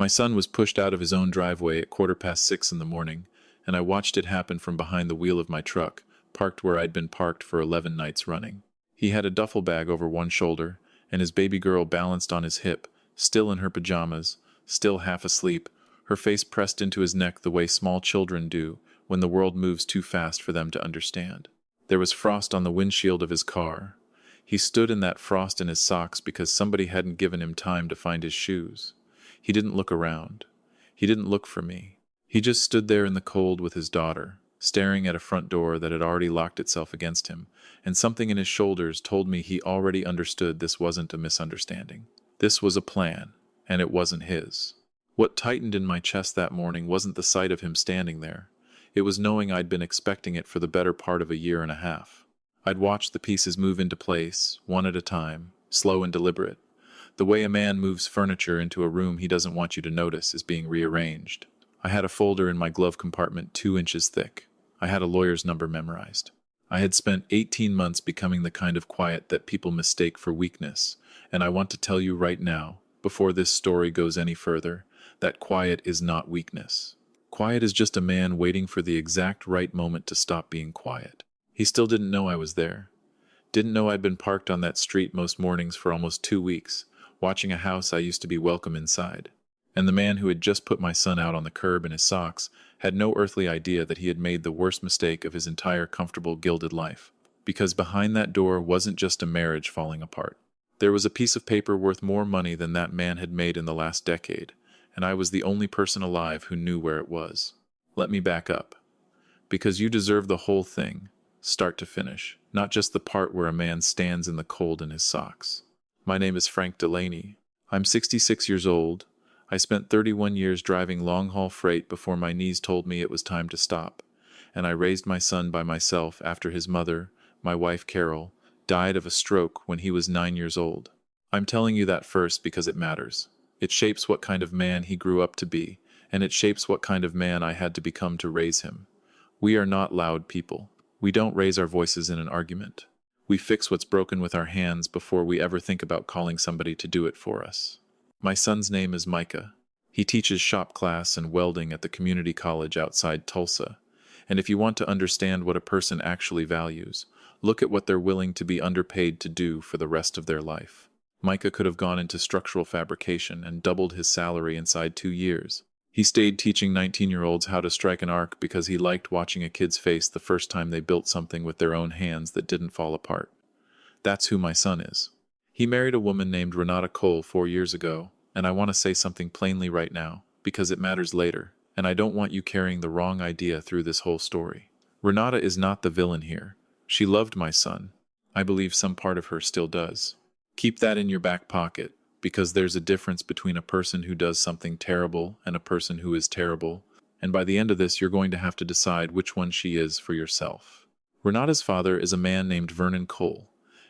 My son was pushed out of his own driveway at 6:15 in the morning, and I watched it happen from behind the wheel of my truck, parked where I'd been parked for 11 nights running. He had a duffel bag over one shoulder, and his baby girl balanced on his hip, still in her pajamas, still half asleep, her face pressed into his neck the way small children do when the world moves too fast for them to understand. There was frost on the windshield of his car. He stood in that frost in his socks because somebody hadn't given him time to find his shoes. He didn't look around. He didn't look for me. He just stood there in the cold with his daughter, staring at a front door that had already locked itself against him, and something in his shoulders told me he already understood this wasn't a misunderstanding. This was a plan, and it wasn't his. What tightened in my chest that morning wasn't the sight of him standing there. It was knowing I'd been expecting it for the better part of a year and a half. I'd watched the pieces move into place, one at a time, slow and deliberate. The way a man moves furniture into a room he doesn't want you to notice is being rearranged. I had a folder in my glove compartment 2 inches thick. I had a lawyer's number memorized. I had spent 18 months becoming the kind of quiet that people mistake for weakness, and I want to tell you right now, before this story goes any further, that quiet is not weakness. Quiet is just a man waiting for the exact right moment to stop being quiet. He still didn't know I was there. Didn't know I'd been parked on that street most mornings for almost 2 weeks, watching a house I used to be welcome inside. And the man who had just put my son out on the curb in his socks had no earthly idea that he had made the worst mistake of his entire comfortable gilded life. Because behind that door wasn't just a marriage falling apart. There was a piece of paper worth more money than that man had made in the last decade, and I was the only person alive who knew where it was. Let me back up. Because you deserve the whole thing, start to finish, not just the part where a man stands in the cold in his socks. My name is Frank Delaney. I'm 66 years old. I spent 31 years driving long-haul freight before my knees told me it was time to stop, and I raised my son by myself after his mother, my wife Carol, died of a stroke when he was 9 years old. I'm telling you that first because it matters. It shapes what kind of man he grew up to be, and it shapes what kind of man I had to become to raise him. We are not loud people. We don't raise our voices in an argument. We fix what's broken with our hands before we ever think about calling somebody to do it for us. My son's name is Micah. He teaches shop class and welding at the community college outside Tulsa. And if you want to understand what a person actually values, look at what they're willing to be underpaid to do for the rest of their life. Micah could have gone into structural fabrication and doubled his salary inside 2 years. He stayed teaching 19-year-olds how to strike an arc because he liked watching a kid's face the first time they built something with their own hands that didn't fall apart. That's who my son is. He married a woman named Renata Cole 4 years ago, and I want to say something plainly right now, because it matters later, and I don't want you carrying the wrong idea through this whole story. Renata is not the villain here. She loved my son. I believe some part of her still does. Keep that in your back pocket, because there's a difference between a person who does something terrible and a person who is terrible, and by the end of this you're going to have to decide which one she is for yourself. Renata's father is a man named Vernon Cole,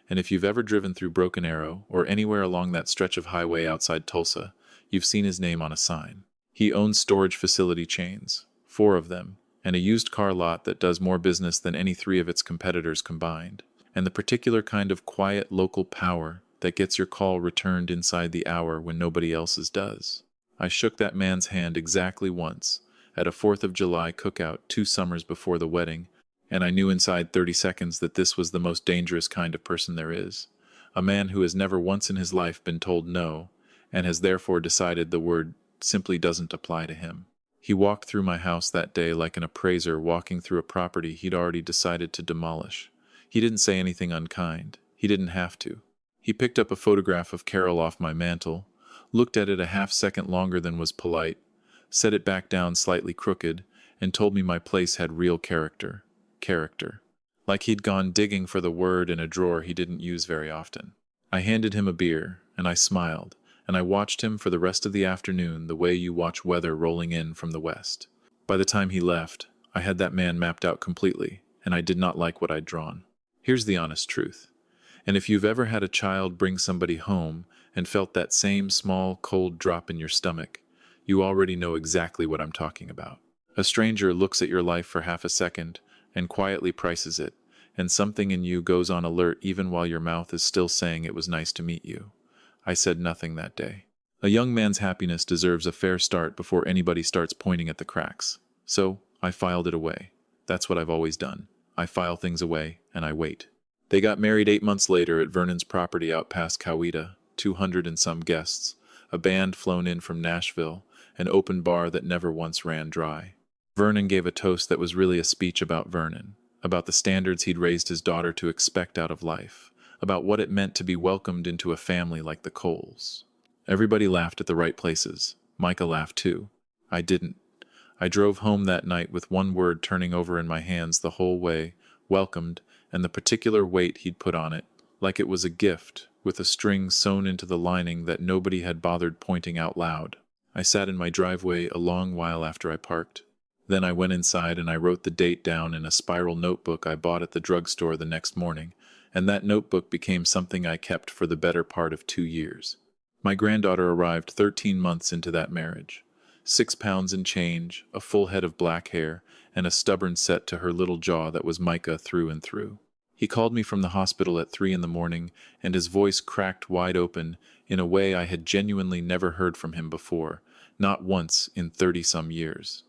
and if you've ever driven through Broken Arrow or anywhere along that stretch of highway outside Tulsa, you've seen his name on a sign. He owns storage facility chains, 4 of them, and a used car lot that does more business than any 3 of its competitors combined, and the particular kind of quiet local power that gets your call returned inside the hour when nobody else's does. I shook that man's hand exactly once, at a 4th of July cookout 2 summers before the wedding, and I knew inside 30 seconds that this was the most dangerous kind of person there is. A man who has never once in his life been told no, and has therefore decided the word simply doesn't apply to him. He walked through my house that day like an appraiser walking through a property he'd already decided to demolish. He didn't say anything unkind. He didn't have to. He picked up a photograph of Carol off my mantel, looked at it a half-second longer than was polite, set it back down slightly crooked, and told me my place had real character. Character. Like he'd gone digging for the word in a drawer he didn't use very often. I handed him a beer, and I smiled, and I watched him for the rest of the afternoon the way you watch weather rolling in from the west. By the time he left, I had that man mapped out completely, and I did not like what I'd drawn. Here's the honest truth. And if you've ever had a child bring somebody home and felt that same small, cold drop in your stomach, you already know exactly what I'm talking about. A stranger looks at your life for half a second and quietly prices it, and something in you goes on alert even while your mouth is still saying it was nice to meet you. I said nothing that day. A young man's happiness deserves a fair start before anybody starts pointing at the cracks. So, I filed it away. That's what I've always done. I file things away, and I wait. They got married 8 months later at Vernon's property out past Coweta, 200 and some guests, a band flown in from Nashville, an open bar that never once ran dry. Vernon gave a toast that was really a speech about Vernon, about the standards he'd raised his daughter to expect out of life, about what it meant to be welcomed into a family like the Coles. Everybody laughed at the right places. Micah laughed too. I didn't. I drove home that night with one word turning over in my hands the whole way, welcomed, and the particular weight he'd put on it, like it was a gift, with a string sewn into the lining that nobody had bothered pointing out loud. I sat in my driveway a long while after I parked. Then I went inside and I wrote the date down in a spiral notebook I bought at the drugstore the next morning, and that notebook became something I kept for the better part of 2 years. My granddaughter arrived 13 months into that marriage. 6 pounds and change, a full head of black hair, and a stubborn set to her little jaw that was Micah through and through. He called me from the hospital at 3 in the morning, and his voice cracked wide open in a way I had genuinely never heard from him before, not once in 30-some years.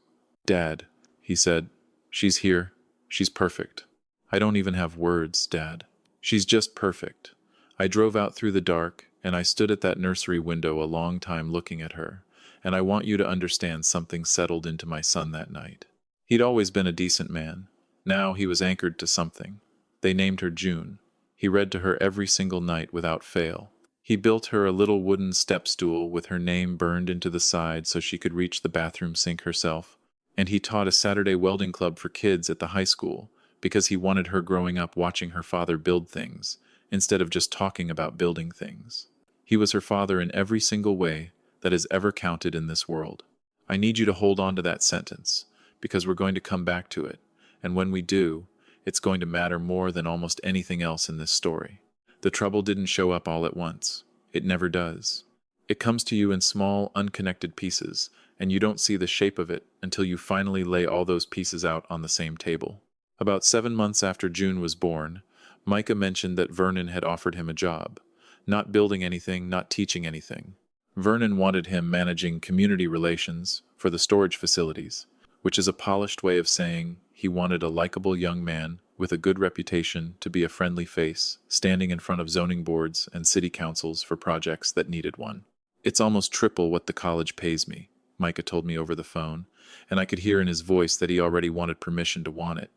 "Dad," he said, "she's here. She's perfect. I don't even have words, Dad. She's just perfect." I drove out through the dark, and I stood at that nursery window a long time looking at her, and I want you to understand something settled into my son that night. He'd always been a decent man. Now he was anchored to something. They named her June. He read to her every single night without fail. He built her a little wooden step stool with her name burned into the side so she could reach the bathroom sink herself. And he taught a Saturday welding club for kids at the high school because he wanted her growing up watching her father build things instead of just talking about building things. He was her father in every single way that has ever counted in this world. I need you to hold on to that sentence because we're going to come back to it, and when we do, it's going to matter more than almost anything else in this story. The trouble didn't show up all at once. It never does. It comes to you in small, unconnected pieces, and you don't see the shape of it until you finally lay all those pieces out on the same table. About 7 months after June was born, Micah mentioned that Vernon had offered him a job. Not building anything, not teaching anything. Vernon wanted him managing community relations for the storage facilities, which is a polished way of saying he wanted a likable young man with a good reputation to be a friendly face, standing in front of zoning boards and city councils for projects that needed one. "It's almost triple what the college pays me," Micah told me over the phone, and I could hear in his voice that he already wanted permission to want it.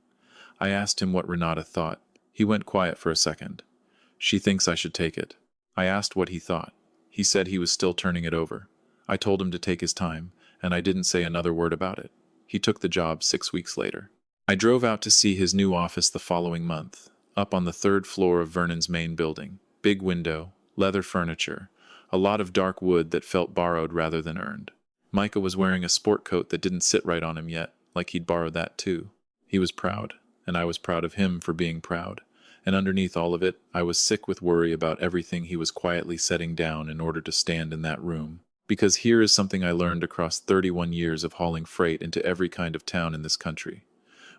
I asked him what Renata thought. He went quiet for a second. "She thinks I should take it." I asked what he thought. He said he was still turning it over. I told him to take his time, and I didn't say another word about it. He took the job 6 weeks later. I drove out to see his new office the following month, up on the 3rd floor of Vernon's main building. Big window, leather furniture, a lot of dark wood that felt borrowed rather than earned. Micah was wearing a sport coat that didn't sit right on him yet, like he'd borrowed that too. He was proud, and I was proud of him for being proud. And underneath all of it, I was sick with worry about everything he was quietly setting down in order to stand in that room. Because here is something I learned across 31 years of hauling freight into every kind of town in this country.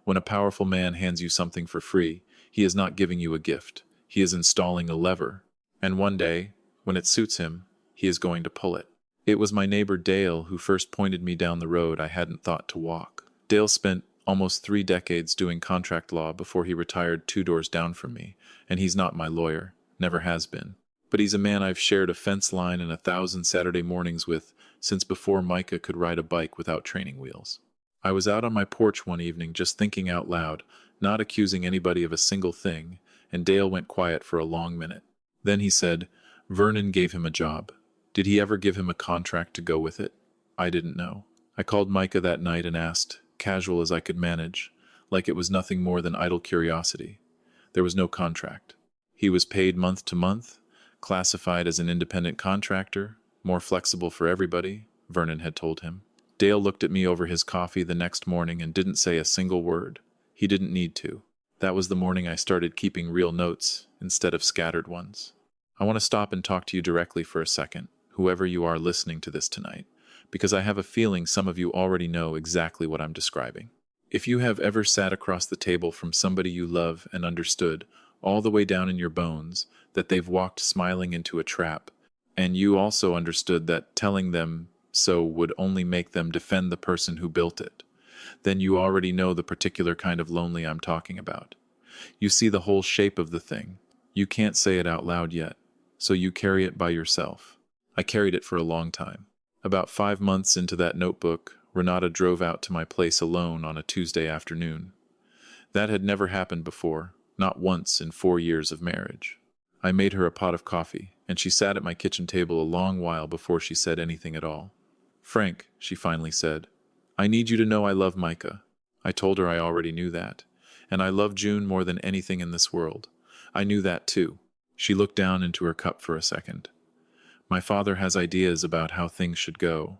When a powerful man hands you something for free, he is not giving you a gift. He is installing a lever. And one day, when it suits him, he is going to pull it. It was my neighbor Dale who first pointed me down the road I hadn't thought to walk. Dale spent almost 3 decades doing contract law before he retired 2 doors down from me, and he's not my lawyer, never has been. But he's a man I've shared a fence line and 1,000 Saturday mornings with since before Micah could ride a bike without training wheels. I was out on my porch one evening just thinking out loud, not accusing anybody of a single thing, and Dale went quiet for a long minute. Then he said, "Vernon gave him a job. Did he ever give him a contract to go with it?" I didn't know. I called Micah that night and asked, casual as I could manage, like it was nothing more than idle curiosity. There was no contract. He was paid month to month, classified as an independent contractor, more flexible for everybody, Vernon had told him. Dale looked at me over his coffee the next morning and didn't say a single word. He didn't need to. That was the morning I started keeping real notes instead of scattered ones. I want to stop and talk to you directly for a second, whoever you are listening to this tonight, because I have a feeling some of you already know exactly what I'm describing. If you have ever sat across the table from somebody you love and understood, all the way down in your bones, that they've walked smiling into a trap, And you also understood that telling them so would only make them defend the person who built it. Then you already know the particular kind of lonely I'm talking about. You see the whole shape of the thing. You can't say it out loud yet, so you carry it by yourself. I carried it for a long time. About 5 months into that notebook, Renata drove out to my place alone on a Tuesday afternoon. That had never happened before, not once in 4 years of marriage. I made her a pot of coffee, and she sat at my kitchen table a long while before she said anything at all. "Frank," she finally said, "I need you to know I love Micah." I told her I already knew that, and I love June more than anything in this world. I knew that too. She looked down into her cup for a second. My father has ideas about how things should go,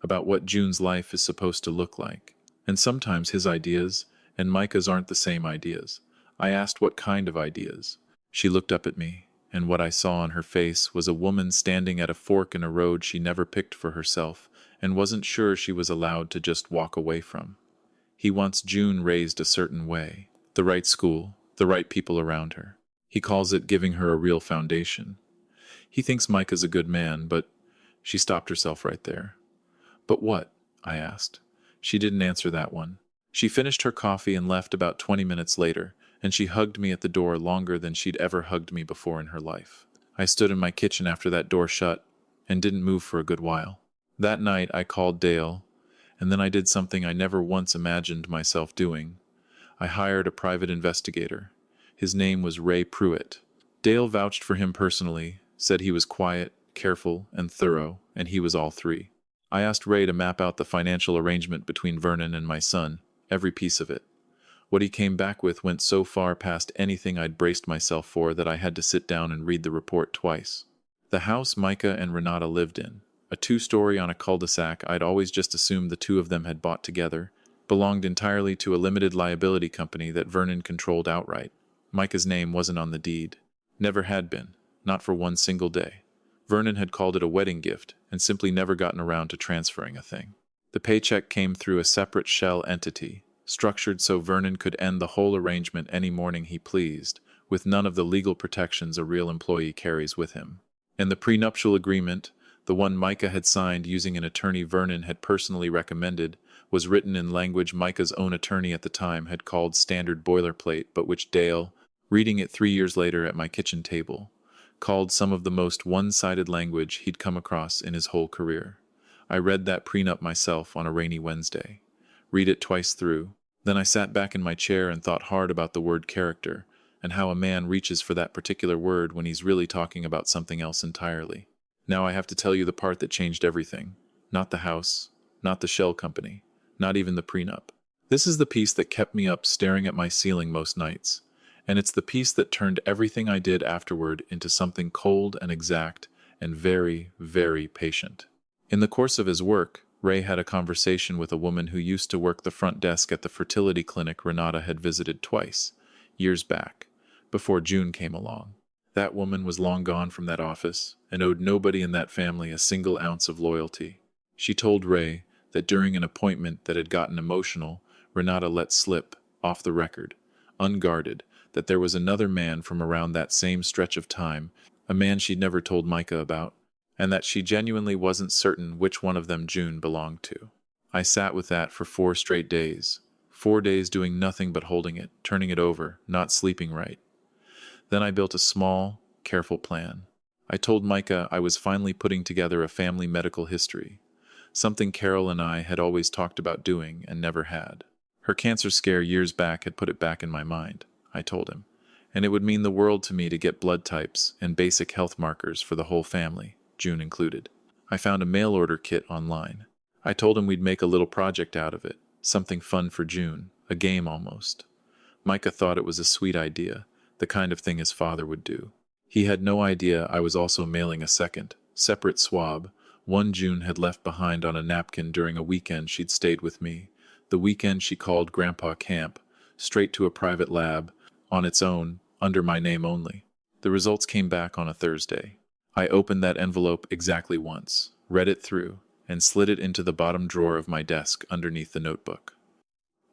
about what June's life is supposed to look like, and sometimes his ideas and Micah's aren't the same ideas. I asked what kind of ideas. She looked up at me, and what I saw on her face was a woman standing at a fork in a road she never picked for herself and wasn't sure she was allowed to just walk away from. He wants June raised a certain way, the right school, the right people around her. He calls it giving her a real foundation. He thinks Micah's a good man, but she stopped herself right there. "But what?" I asked. She didn't answer that one. She finished her coffee and left about 20 minutes later, and she hugged me at the door longer than she'd ever hugged me before in her life. I stood in my kitchen after that door shut and didn't move for a good while. That night I called Dale, and then I did something I never once imagined myself doing. I hired a private investigator. His name was Ray Pruitt. Dale vouched for him personally, said he was quiet, careful, and thorough, and he was all three. I asked Ray to map out the financial arrangement between Vernon and my son, every piece of it. What he came back with went so far past anything I'd braced myself for that I had to sit down and read the report twice. The house Micah and Renata lived in, a 2-story on a cul-de-sac I'd always just assumed the two of them had bought together, belonged entirely to a limited liability company that Vernon controlled outright. Micah's name wasn't on the deed. Never had been, not for one single day. Vernon had called it a wedding gift and simply never gotten around to transferring a thing. The paycheck came through a separate shell entity, structured so Vernon could end the whole arrangement any morning he pleased, with none of the legal protections a real employee carries with him. And the prenuptial agreement, the one Micah had signed using an attorney Vernon had personally recommended, was written in language Micah's own attorney at the time had called standard boilerplate, but which Dale, reading it 3 years later at my kitchen table, called some of the most one-sided language he'd come across in his whole career. I read that prenup myself on a rainy Wednesday. Read it twice through. Then I sat back in my chair and thought hard about the word character, and how a man reaches for that particular word when he's really talking about something else entirely. Now I have to tell you the part that changed everything. Not the house, not the shell company, not even the prenup. This is the piece that kept me up staring at my ceiling most nights, and it's the piece that turned everything I did afterward into something cold and exact and very, very patient. In the course of his work, Ray had a conversation with a woman who used to work the front desk at the fertility clinic Renata had visited twice, years back, before June came along. That woman was long gone from that office and owed nobody in that family a single ounce of loyalty. She told Ray that during an appointment that had gotten emotional, Renata let slip, off the record, unguarded, that there was another man from around that same stretch of time, a man she'd never told Micah about, and that she genuinely wasn't certain which one of them June belonged to. I sat with that for 4 straight days. 4 days doing nothing but holding it, turning it over, not sleeping right. Then I built a small, careful plan. I told Micah I was finally putting together a family medical history, something Carol and I had always talked about doing and never had. Her cancer scare years back had put it back in my mind, I told him, and it would mean the world to me to get blood types and basic health markers for the whole family, June included. I found a mail order kit online. I told him we'd make a little project out of it, something fun for June, a game almost. Micah thought it was a sweet idea, the kind of thing his father would do. He had no idea I was also mailing a second, separate swab, one June had left behind on a napkin during a weekend she'd stayed with me, the weekend she called Grandpa Camp, straight to a private lab, on its own, under my name only. The results came back on a Thursday. I opened that envelope exactly once, read it through, and slid it into the bottom drawer of my desk underneath the notebook.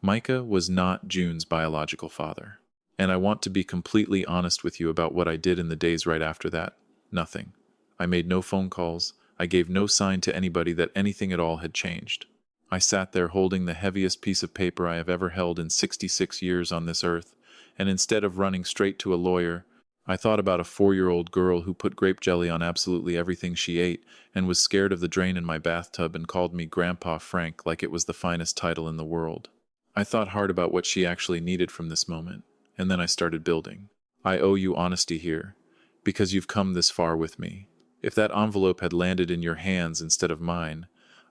Micah was not June's biological father, and I want to be completely honest with you about what I did in the days right after that. Nothing. I made no phone calls. I gave no sign to anybody that anything at all had changed. I sat there holding the heaviest piece of paper I have ever held in 66 years on this earth, and instead of running straight to a lawyer, I thought about a 4-year-old girl who put grape jelly on absolutely everything she ate and was scared of the drain in my bathtub and called me Grandpa Frank like it was the finest title in the world. I thought hard about what she actually needed from this moment, and then I started building. I owe you honesty here, because you've come this far with me. If that envelope had landed in your hands instead of mine,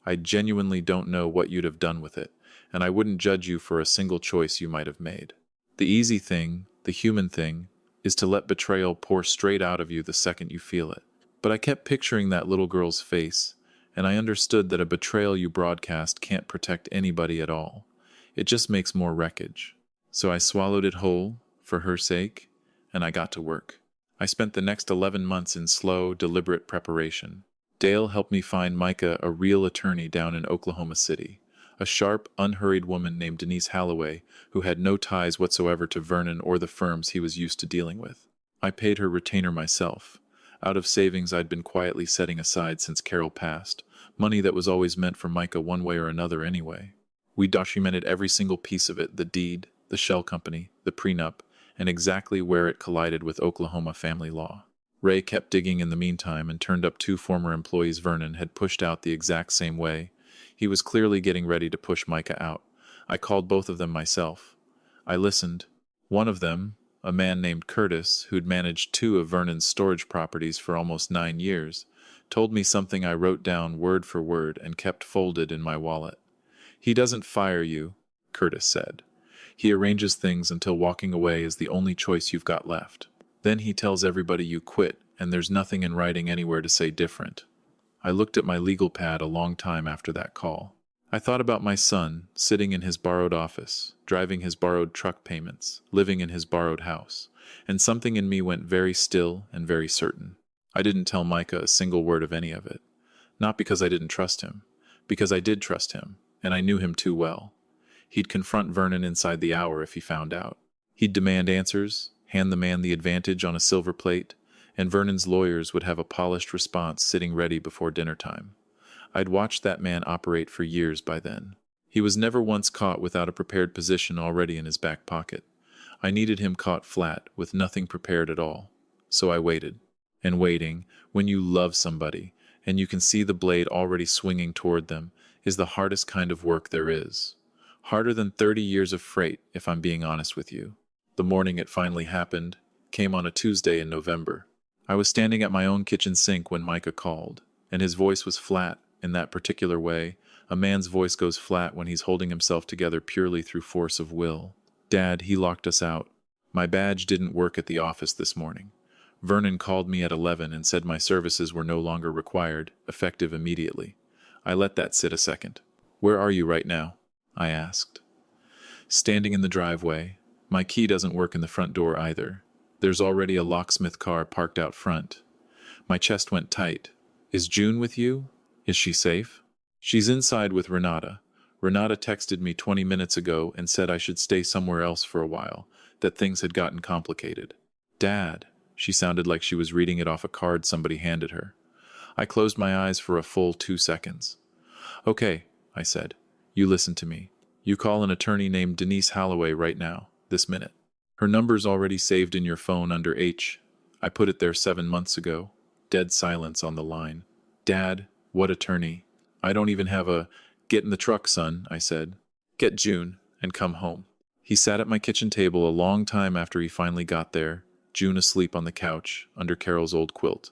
I genuinely don't know what you'd have done with it, and I wouldn't judge you for a single choice you might have made. The easy thing, the human thing, is to let betrayal pour straight out of you the second you feel it. But I kept picturing that little girl's face, and I understood that a betrayal you broadcast can't protect anybody at all. It just makes more wreckage. So I swallowed it whole, for her sake, and I got to work. I spent the next 11 months in slow, deliberate preparation. Dale helped me find Micah a real attorney down in Oklahoma City, a sharp, unhurried woman named Denise Holloway who had no ties whatsoever to Vernon or the firms he was used to dealing with. I paid her retainer myself, out of savings I'd been quietly setting aside since Carol passed, money that was always meant for Micah one way or another anyway. We documented every single piece of it, the deed, the shell company, the prenup, and exactly where it collided with Oklahoma family law. Ray kept digging in the meantime and turned up 2 former employees Vernon had pushed out the exact same way. He was clearly getting ready to push Micah out. I called both of them myself. I listened. One of them, a man named Curtis, who'd managed 2 of Vernon's storage properties for almost 9 years, told me something I wrote down word for word and kept folded in my wallet. "He doesn't fire you," Curtis said. "He arranges things until walking away is the only choice you've got left. Then he tells everybody you quit, and there's nothing in writing anywhere to say different." I looked at my legal pad a long time after that call. I thought about my son, sitting in his borrowed office, driving his borrowed truck payments, living in his borrowed house, and something in me went very still and very certain. I didn't tell Micah a single word of any of it. Not because I didn't trust him, because I did trust him, and I knew him too well. He'd confront Vernon inside the hour if he found out. He'd demand answers, hand the man the advantage on a silver plate, and Vernon's lawyers would have a polished response sitting ready before dinner time. I'd watched that man operate for years by then. He was never once caught without a prepared position already in his back pocket. I needed him caught flat, with nothing prepared at all. So I waited. And waiting, when you love somebody, and you can see the blade already swinging toward them, is the hardest kind of work there is. Harder than 30 years of freight, if I'm being honest with you. The morning it finally happened came on a Tuesday in November. I was standing at my own kitchen sink when Micah called, and his voice was flat in that particular way. A man's voice goes flat when he's holding himself together purely through force of will. "Dad, he locked us out. My badge didn't work at the office this morning. Vernon called me at 11 and said my services were no longer required, effective immediately. I let that sit a second. Where are you right now?" I asked. "Standing in the driveway. My key doesn't work in the front door either. There's already a locksmith car parked out front." My chest went tight. "Is June with you? Is she safe?" "She's inside with Renata. Renata texted me 20 minutes ago and said I should stay somewhere else for a while, that things had gotten complicated." "Dad," she sounded like she was reading it off a card somebody handed her. I closed my eyes for a full 2 seconds. "Okay," I said. "You listen to me. You call an attorney named Denise Holloway right now, this minute. Her number's already saved in your phone under H. I put it there 7 months ago." Dead silence on the line. "Dad, what attorney? I don't even have a—" "Get in the truck, son," I said. "Get June, and come home." He sat at my kitchen table a long time after he finally got there, June asleep on the couch, under Carol's old quilt.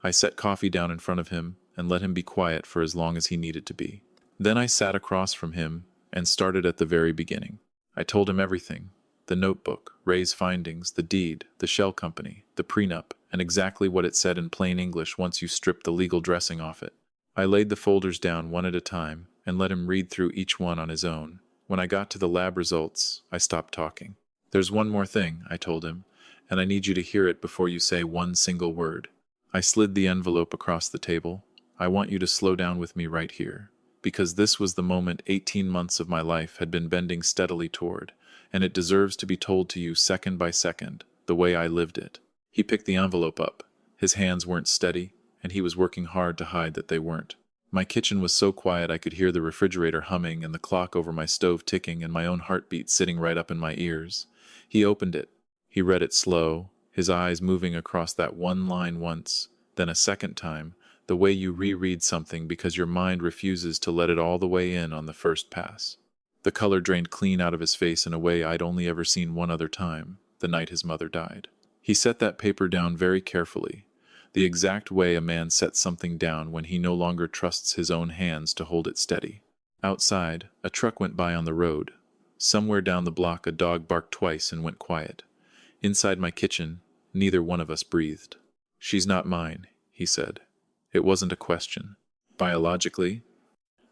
I set coffee down in front of him, and let him be quiet for as long as he needed to be. Then I sat across from him, and started at the very beginning. I told him everything. The notebook, Ray's findings, the deed, the shell company, the prenup, and exactly what it said in plain English once you stripped the legal dressing off it. I laid the folders down one at a time and let him read through each one on his own. When I got to the lab results, I stopped talking. "There's one more thing," I told him, "and I need you to hear it before you say one single word." I slid the envelope across the table. "I want you to slow down with me right here, because this was the moment 18 months of my life had been bending steadily toward, and it deserves to be told to you second by second, the way I lived it." He picked the envelope up. His hands weren't steady, and he was working hard to hide that they weren't. My kitchen was so quiet I could hear the refrigerator humming and the clock over my stove ticking and my own heartbeat sitting right up in my ears. He opened it. He read it slow, his eyes moving across that one line once, then a second time, the way you reread something because your mind refuses to let it all the way in on the first pass. The color drained clean out of his face in a way I'd only ever seen one other time, the night his mother died. He set that paper down very carefully, the exact way a man sets something down when he no longer trusts his own hands to hold it steady. Outside, a truck went by on the road. Somewhere down the block a dog barked twice and went quiet. Inside my kitchen, neither one of us breathed. "She's not mine," he said. It wasn't a question. "Biologically?"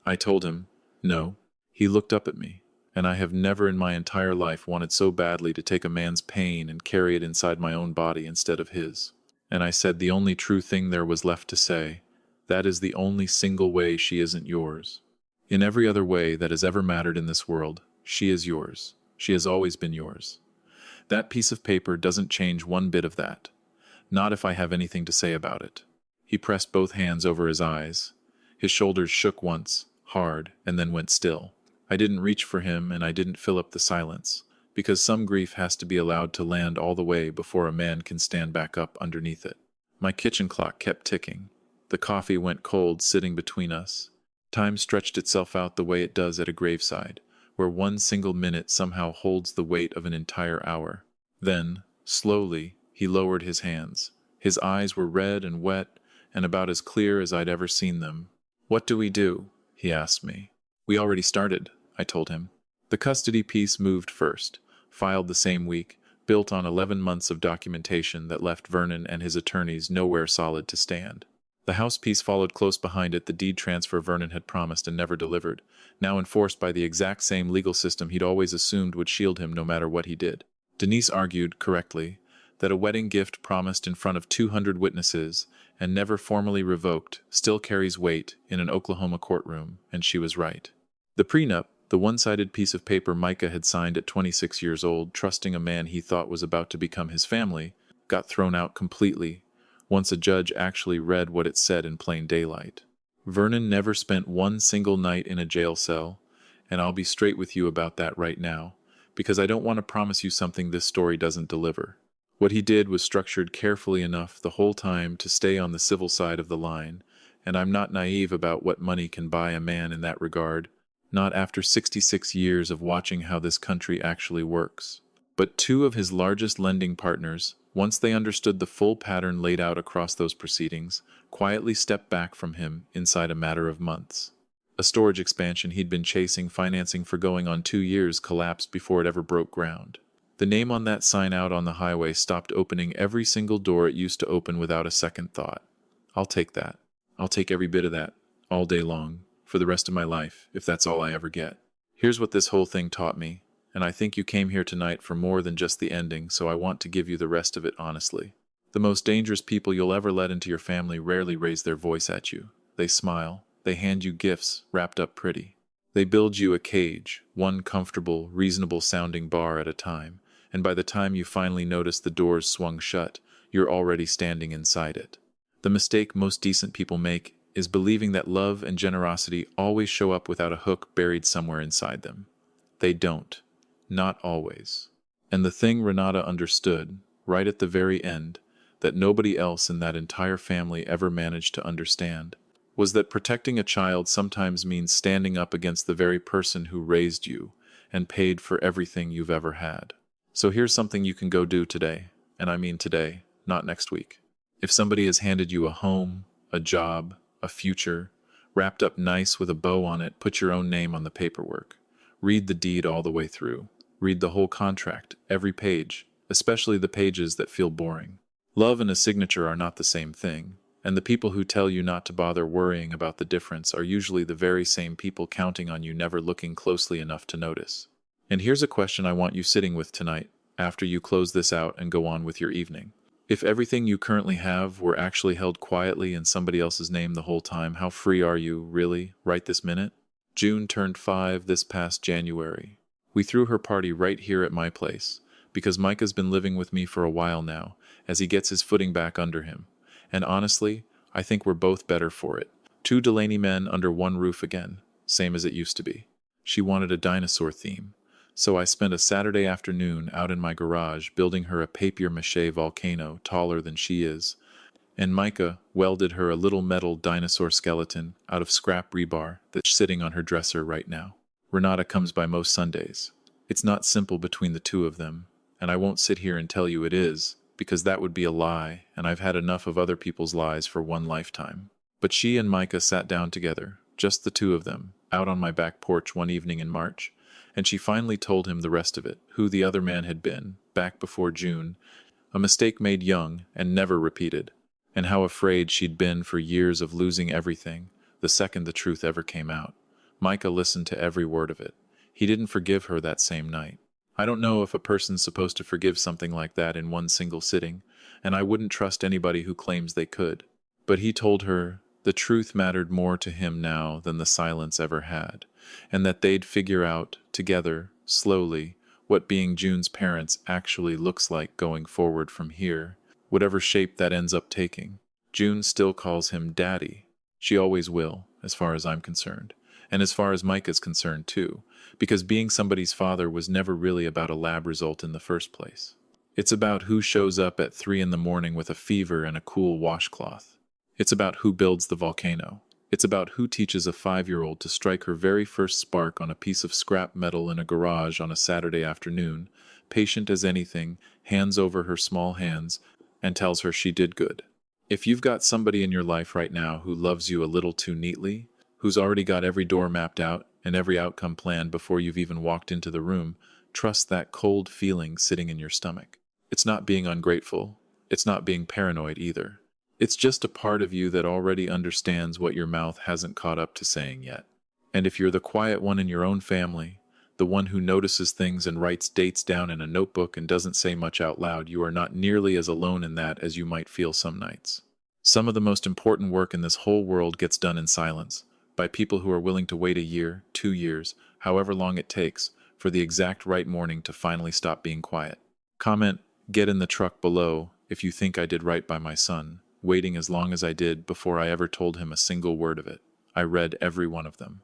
I told him, "No." He looked up at me, and I have never in my entire life wanted so badly to take a man's pain and carry it inside my own body instead of his. And I said the only true thing there was left to say, that is the only single way she isn't yours. In every other way that has ever mattered in this world, she is yours. She has always been yours. That piece of paper doesn't change one bit of that. Not if I have anything to say about it. He pressed both hands over his eyes. His shoulders shook once, hard, and then went still. I didn't reach for him and I didn't fill up the silence, because some grief has to be allowed to land all the way before a man can stand back up underneath it. My kitchen clock kept ticking. The coffee went cold sitting between us. Time stretched itself out the way it does at a graveside, where one single minute somehow holds the weight of an entire hour. Then, slowly, he lowered his hands. His eyes were red and wet, and about as clear as I'd ever seen them. "What do we do?" he asked me. "We already started," I told him. The custody piece moved first, filed the same week, built on 11 months of documentation that left Vernon and his attorneys nowhere solid to stand. The House piece followed close behind it, the deed transfer Vernon had promised and never delivered, now enforced by the exact same legal system he'd always assumed would shield him no matter what he did. Denise argued, correctly, that a wedding gift promised in front of 200 witnesses and never formally revoked still carries weight in an Oklahoma courtroom, and she was right. The prenup, the one-sided piece of paper Micah had signed at 26 years old, trusting a man he thought was about to become his family, got thrown out completely once a judge actually read what it said in plain daylight. Vernon never spent one single night in a jail cell, and I'll be straight with you about that right now, because I don't want to promise you something this story doesn't deliver. What he did was structured carefully enough the whole time to stay on the civil side of the line, and I'm not naive about what money can buy a man in that regard, not after 66 years of watching how this country actually works. But two of his largest lending partners, once they understood the full pattern laid out across those proceedings, quietly stepped back from him inside a matter of months. A storage expansion he'd been chasing financing for going on 2 years collapsed before it ever broke ground. The name on that sign out on the highway stopped opening every single door it used to open without a second thought. I'll take that. I'll take every bit of that, all day long, for the rest of my life, if that's all I ever get. Here's what this whole thing taught me, and I think you came here tonight for more than just the ending, so I want to give you the rest of it honestly. The most dangerous people you'll ever let into your family rarely raise their voice at you. They smile. They hand you gifts wrapped up pretty. They build you a cage, one comfortable, reasonable-sounding bar at a time, and by the time you finally notice the doors swung shut, you're already standing inside it. The mistake most decent people make is believing that love and generosity always show up without a hook buried somewhere inside them. They don't. Not always. And the thing Renata understood, right at the very end, that nobody else in that entire family ever managed to understand, was that protecting a child sometimes means standing up against the very person who raised you and paid for everything you've ever had. So here's something you can go do today, and I mean today, not next week. If somebody has handed you a home, a job, a future, wrapped up nice with a bow on it, put your own name on the paperwork. Read the deed all the way through. Read the whole contract, every page, especially the pages that feel boring. Love and a signature are not the same thing, and the people who tell you not to bother worrying about the difference are usually the very same people counting on you never looking closely enough to notice. And here's a question I want you sitting with tonight, after you close this out and go on with your evening. If everything you currently have were actually held quietly in somebody else's name the whole time, how free are you, really, right this minute? June turned 5 this past January. We threw her party right here at my place, because Micah's been living with me for a while now, as he gets his footing back under him. And honestly, I think we're both better for it. Two Delaney men under one roof again, same as it used to be. She wanted a dinosaur theme, so I spent a Saturday afternoon out in my garage building her a papier-mâché volcano taller than she is, and Micah welded her a little metal dinosaur skeleton out of scrap rebar that's sitting on her dresser right now. Renata comes by most Sundays. It's not simple between the two of them, and I won't sit here and tell you it is, because that would be a lie, and I've had enough of other people's lies for one lifetime. But she and Micah sat down together, just the two of them, out on my back porch one evening in March, and she finally told him the rest of it, who the other man had been, back before June, a mistake made young and never repeated, and how afraid she'd been for years of losing everything the second the truth ever came out. Micah listened to every word of it. He didn't forgive her that same night. I don't know if a person's supposed to forgive something like that in one single sitting, and I wouldn't trust anybody who claims they could. But he told her the truth mattered more to him now than the silence ever had, and that they'd figure out, together, slowly, what being June's parents actually looks like going forward from here, whatever shape that ends up taking. June still calls him Daddy. She always will, as far as I'm concerned, and as far as Mike is concerned too, because being somebody's father was never really about a lab result in the first place. It's about who shows up at 3 in the morning with a fever and a cool washcloth. It's about who builds the volcano. It's about who teaches a 5-year-old to strike her very first spark on a piece of scrap metal in a garage on a Saturday afternoon, patient as anything, hands over her small hands, and tells her she did good. If you've got somebody in your life right now who loves you a little too neatly, who's already got every door mapped out and every outcome planned before you've even walked into the room, trust that cold feeling sitting in your stomach. It's not being ungrateful. It's not being paranoid either. It's just a part of you that already understands what your mouth hasn't caught up to saying yet. And if you're the quiet one in your own family, the one who notices things and writes dates down in a notebook and doesn't say much out loud, you are not nearly as alone in that as you might feel some nights. Some of the most important work in this whole world gets done in silence, by people who are willing to wait a year, 2 years, however long it takes, for the exact right morning to finally stop being quiet. Comment, get in the truck below, if you think I did right by my son, waiting as long as I did before I ever told him a single word of it. I read every one of them.